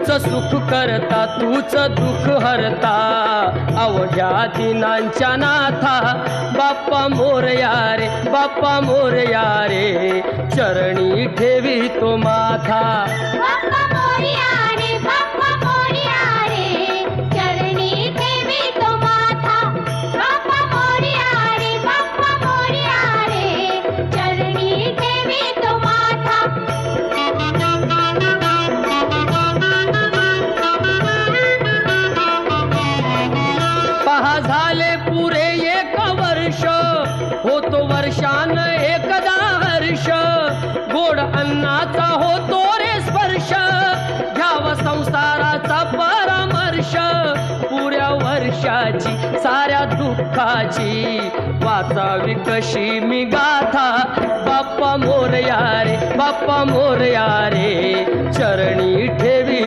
सुख करता तूच दुःख हरता अवघ्या दिनांच्या नाथा बाप्पा मोरया रे बाप्पा मोरया रे चरणी ठेवी तो माथा बाप्पा मोरया रे बाप्पा मोरया रे चरणी ठेवी तो माथा बाप्पा मोरया रे बाप्पा मोरया रे चरणी ठेवी तो माथा पहा झाले पुरे एक वर्ष होतो वर्षान एकदा हर्ष गोड अन्नाचा होतो रे स्पर्श घ्यावा संसाराचा परामर्श पुऱ्या वर्षाची साऱ्या दुःखाची वाचावी कशी मी गाथा बाप्पा मोरया रे बाप्पा मोरया रे चरणी ठेवी